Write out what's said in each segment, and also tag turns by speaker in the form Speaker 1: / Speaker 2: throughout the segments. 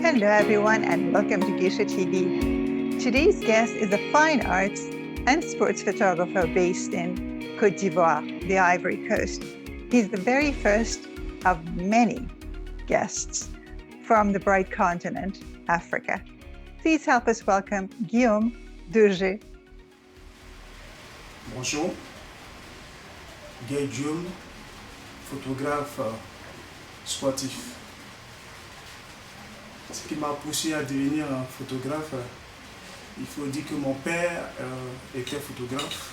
Speaker 1: Hello, everyone, and welcome to Geisha TV. Today's guest is a fine arts and sports photographer based in Côte d'Ivoire, the Ivory Coast. He's the very first of many guests from the bright continent, Africa. Please help us welcome Guillaume Durger.
Speaker 2: Bonjour, Guillaume, photographe sportif. Ce qui m'a poussé à devenir un photographe, il faut dire que mon père était photographe,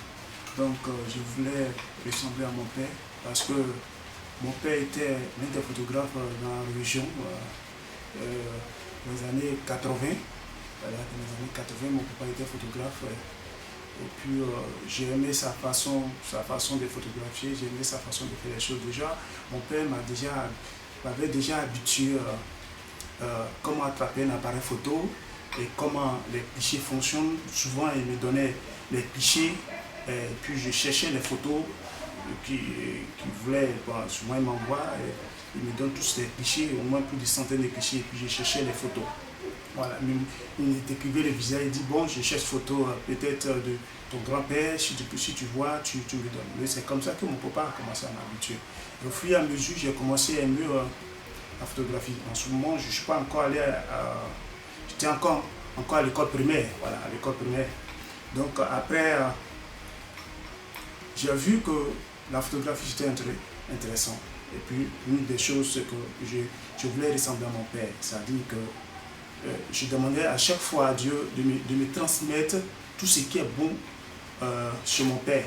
Speaker 2: donc je voulais ressembler à mon père parce que mon père était l'un des photographes dans la région dans les années 80. Voilà, dans les années 80, mon papa était photographe. Et puis j'ai aimé sa façon de photographier, j'ai aimé sa façon de faire les choses. Déjà, mon père m'avait déjà habitué comment attraper un appareil photo et comment les clichés fonctionnent. Souvent, il me donnait les clichés et puis je cherchais les photos qu'il voulait. Bon, souvent, il m'envoie, il me donne tous les clichés, au moins plus de centaines de clichés, et puis je cherchais les photos. Voilà, il décrivait le visage, il dit bon, je cherche photo peut-être de ton grand-père, si tu vois, tu me donnes. C'est comme ça que mon papa a commencé à m'habituer. Au fur et à mesure, j'ai commencé à aimer la photographie. En ce moment, je ne suis pas encore allé j'étais encore à l'école primaire, voilà, à l'école primaire. Donc après, j'ai vu que la photographie c'était intéressant. Et puis, une des choses, c'est que je voulais ressembler à mon père, c'est-à-dire que je demandais à chaque fois à Dieu de me transmettre tout ce qui est bon chez mon père.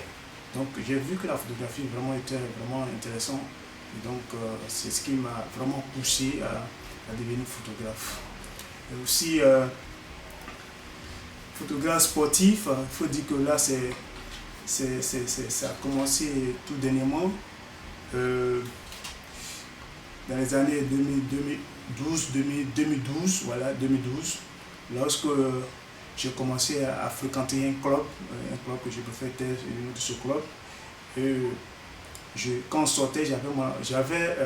Speaker 2: Donc j'ai vu que la photographie vraiment était vraiment intéressante. Et donc c'est ce qui m'a vraiment poussé à devenir photographe. Et aussi photographe sportif, il faut dire que là ça a commencé tout dernièrement. Dans les années 2012, voilà, 2012, lorsque j'ai commencé à fréquenter un club que je préfère être de ce club. Et quand on sortait, j'avais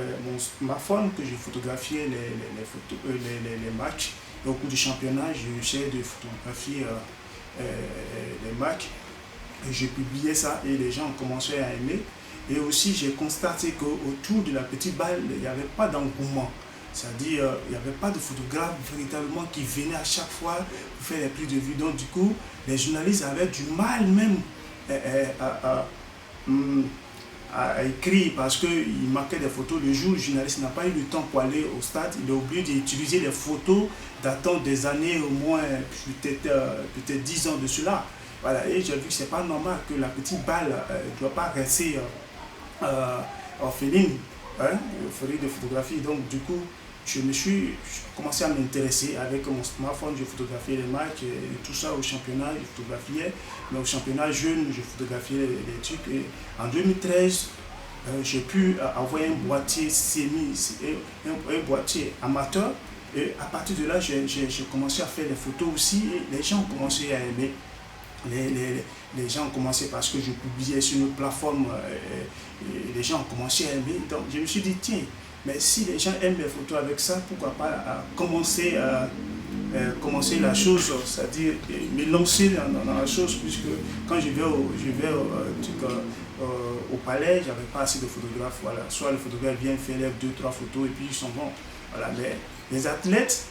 Speaker 2: ma femme que je photographiais les matchs. Et au cours du championnat, j'essayais de photographier les matchs. Et je publiais ça et les gens ont commencé à aimer. Et aussi, j'ai constaté qu'autour de la petite balle, il n'y avait pas d'engouement. C'est-à-dire, il n'y avait pas de photographe véritablement qui venait à chaque fois pour faire les prises de vue. Donc, du coup, les journalistes avaient du mal même à écrire parce qu'il marquait des photos. Le jour où le journaliste n'a pas eu le temps pour aller au stade, il est obligé d'utiliser les photos datant des années au moins peut-être 10 ans de cela. Voilà, et j'ai vu que ce n'est pas normal que la petite balle ne doit pas rester orpheline, de photographie. Donc du coup, j'ai commencé à m'intéresser avec mon smartphone, je photographiais les matchs et tout ça au championnat, je photographiais. Mais au championnat jeune, je photographiais les trucs. Et en 2013, j'ai pu avoir un boîtier un boîtier amateur. Et à partir de là, j'ai commencé à faire des photos aussi et les gens ont commencé à aimer. Les gens ont commencé parce que je publiais sur notre plateforme et les gens ont commencé à aimer. Donc je me suis dit, tiens, mais si les gens aiment les photos avec ça, pourquoi pas commencer la chose, c'est-à-dire me lancer dans la chose, puisque quand je vais au palais, j'avais pas assez de photographes. Voilà. Soit le photographe vient faire 2-3 photos et puis ils sont bons. Voilà. Mais les athlètes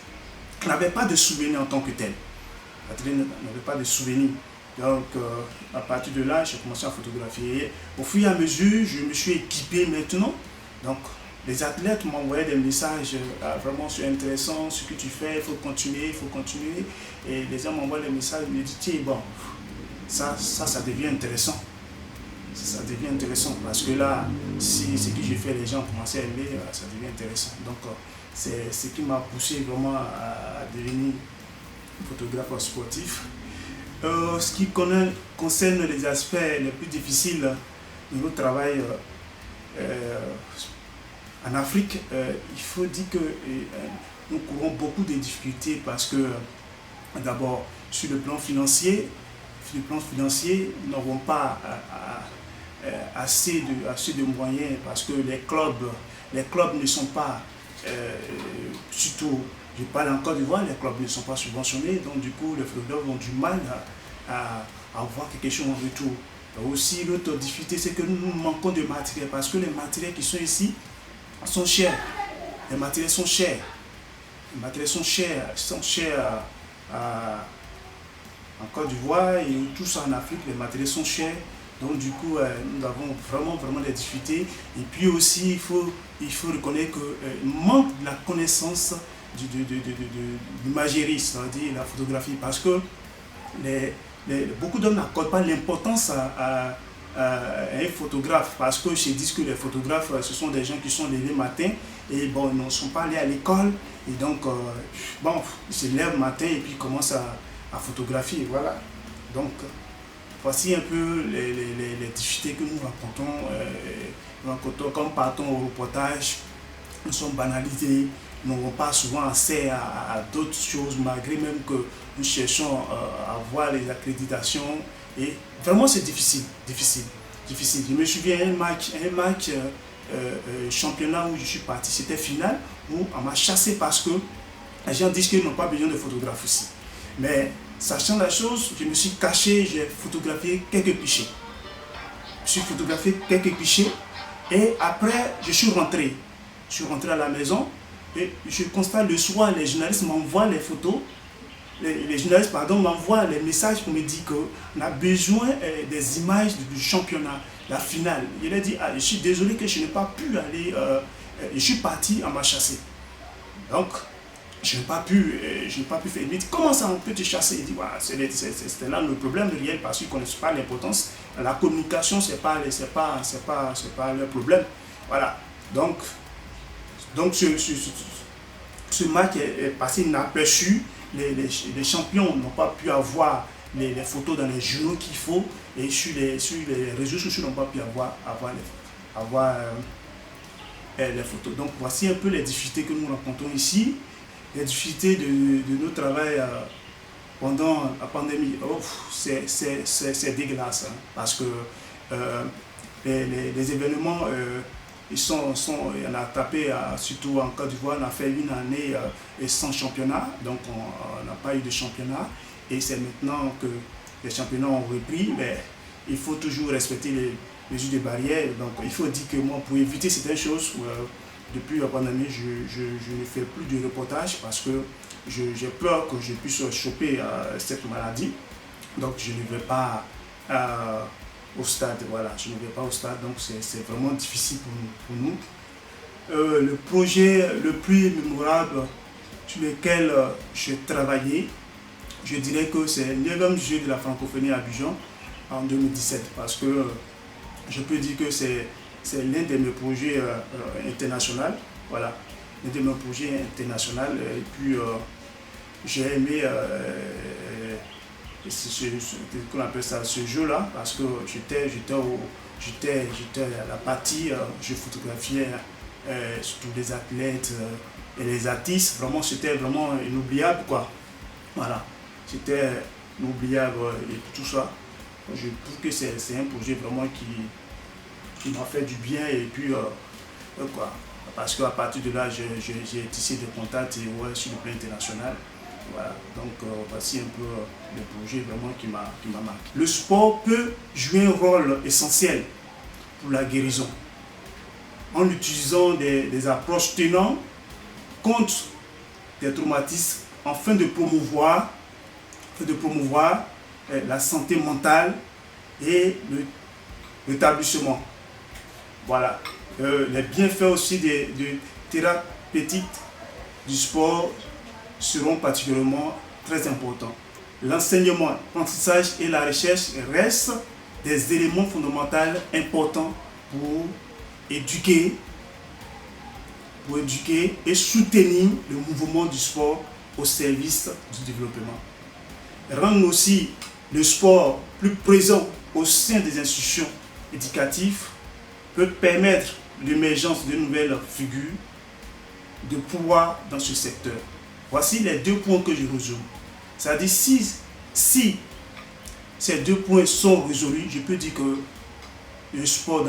Speaker 2: n'avaient pas de souvenirs en tant que tels. Les athlètes n'avaient pas de souvenirs. Donc, à partir de là, j'ai commencé à photographier. Au fur et à mesure, je me suis équipé maintenant. Donc, les athlètes m'envoyaient des messages vraiment c'est intéressant, ce que tu fais, il faut continuer. Et les gens m'envoient des messages, ils me disent, tiens, bon, ça devient intéressant. Ça devient intéressant parce que là, si ce que je fais, les gens commencent à aimer, ça devient intéressant. Donc, c'est ce qui m'a poussé vraiment à devenir photographe sportif. Ce qui concerne les aspects les plus difficiles de notre travail en Afrique, il faut dire que nous courons beaucoup de difficultés parce que d'abord sur le plan financier, nous n'avons pas assez de moyens parce que les clubs ne sont pas surtout, je parle en Côte d'Ivoire, les clubs ne sont pas subventionnés, donc du coup les photographes ont du mal à avoir quelque chose en retour. Aussi l'autre difficulté, c'est que nous manquons de matériel, parce que les matériels qui sont ici sont chers. Les matériels sont chers. Les matériels sont chers en Côte d'Ivoire et tout ça en Afrique, les matériels sont chers. Donc du coup, nous avons vraiment des difficultés. Et puis aussi, il faut reconnaître qu'il manque de la connaissance de l'imagerie, c'est-à-dire la photographie, parce que beaucoup d'hommes n'accordent pas l'importance à un photographe, parce que je dis que les photographes, ce sont des gens qui sont levés le matin et bon, ils ne sont pas allés à l'école, et donc bon, ils se lèvent le matin et puis ils commencent à photographier, voilà. Donc voici un peu les difficultés que nous rencontrons quand nous partons au reportage. Nous sommes banalisés, nous n'avons pas souvent accès à d'autres choses, malgré même que nous cherchons à avoir les accréditations. Et vraiment c'est difficile. Je me souviens un match championnat où je suis parti, c'était final, où on m'a chassé parce que les gens disent qu'ils n'ont pas besoin de photographes aussi. Mais sachant la chose, je me suis caché, j'ai photographié quelques clichés. Et après je suis rentré. À la maison et je constate le soir, les journalistes m'envoient les photos. Les journalistes m'envoient les messages pour me dire qu'on a besoin des images du championnat, la finale. Il a dit, je suis désolé que je n'ai pas pu aller, je suis parti, on m'a chassé. Donc, je n'ai pas pu faire. Il me dit, comment ça on peut te chasser? Il dit, voilà, c'était là le problème réel, parce qu'ils ne connaissent pas l'importance. La communication, c'est pas le problème. Voilà. Donc ce match est passé inaperçu. Les champions n'ont pas pu avoir les photos dans les journaux qu'il faut, et sur les réseaux sociaux n'ont pas pu avoir les photos. Donc voici un peu les difficultés que nous rencontrons ici, les difficultés de notre travail pendant la pandémie. Oh, c'est dégueulasse, hein, parce que les événements, on a tapé, surtout en Côte d'Ivoire, on a fait une année sans championnat, donc on n'a pas eu de championnat, et c'est maintenant que les championnats ont repris, mais il faut toujours respecter les mesures de barrière. Donc il faut dire que moi, pour éviter certaines choses, depuis la pandémie, je ne fais plus de reportage, parce que j'ai peur que je puisse choper cette maladie, donc je ne vais pas au stade, voilà, je ne vais pas au stade, donc c'est vraiment difficile pour nous. Le projet le plus mémorable sur lequel j'ai travaillé, je dirais que c'est le 9e Jeu de la francophonie à Abidjan en 2017, parce que je peux dire que c'est l'un de mes projets internationaux, voilà, l'un de mes projets internationaux, et puis j'ai aimé qu'on appelle ça, ce jeu-là, parce que j'étais à la partie, je photographiais surtout les athlètes et les artistes. Vraiment, c'était vraiment inoubliable, quoi. Voilà, c'était inoubliable et tout ça. Je trouve que c'est un projet vraiment qui m'a fait du bien, et puis quoi, parce qu'à partir de là, j'ai tissé des contacts sur le plan international. Voilà, donc voici un peu le projet vraiment qui m'a marqué. Le sport peut jouer un rôle essentiel pour la guérison, en utilisant des approches tenant compte des traumatismes, afin de promouvoir la santé mentale et le rétablissement. Voilà. Les bienfaits aussi de thérapeutique du sport seront particulièrement très importants. L'enseignement, l'apprentissage et la recherche restent des éléments fondamentaux importants pour éduquer et soutenir le mouvement du sport au service du développement. Rendre aussi le sport plus présent au sein des institutions éducatives peut permettre l'émergence de nouvelles figures de pouvoir dans ce secteur. Voici les 2 points que je résume. C'est-à-dire, si ces 2 points sont résolus, je peux dire que le sport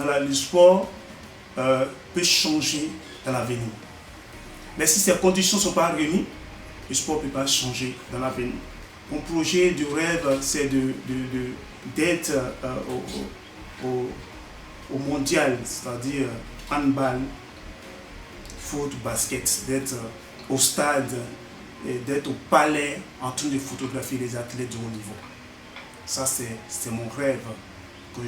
Speaker 2: peut changer dans l'avenir. Mais si ces conditions ne sont pas réunies, le sport ne peut pas changer dans l'avenir. Mon projet de rêve, c'est d'être au mondial, c'est-à-dire handball, foot, basket, d'être au stade, et d'être au palais en train de photographier les athlètes de haut niveau. Ça, c'est mon rêve, que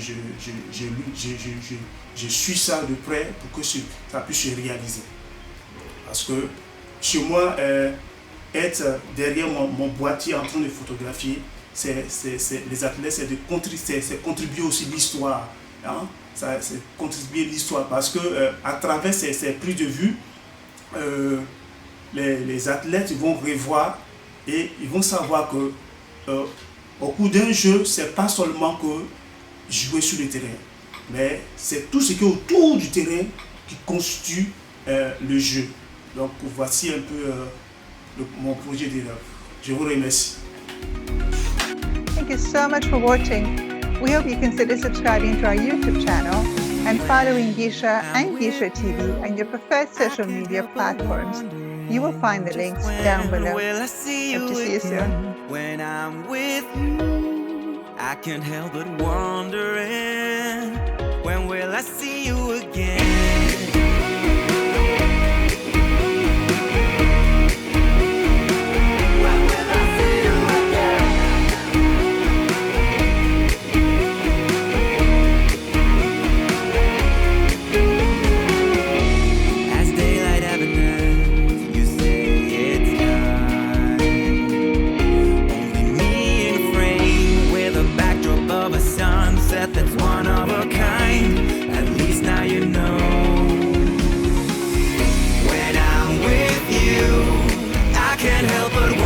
Speaker 2: je suis ça de près pour que ça puisse se réaliser. Parce que chez moi, être derrière mon boîtier en train de photographier, les athlètes, c'est contribuer aussi l'histoire. Hein? C'est contribuer l'histoire parce que à travers ces prises de vue, les athlètes ils vont revoir et ils vont savoir que au cours d'un jeu, c'est pas seulement que jouer sur le terrain, mais c'est tout ce qui est autour du terrain qui constitue le jeu. Donc voici un peu mon projet de rêve. Je vous remercie.
Speaker 1: Thank you so much for watching. We hope you consider subscribing to our YouTube channel and following Gisha and Gisha TV on your preferred social media platforms. You will find the links down below. Hope to see you soon.
Speaker 3: When I'm with you, I can't help but wondering, when will I see you again? That's one of a kind. At least now you know. When I'm with you, I can't help but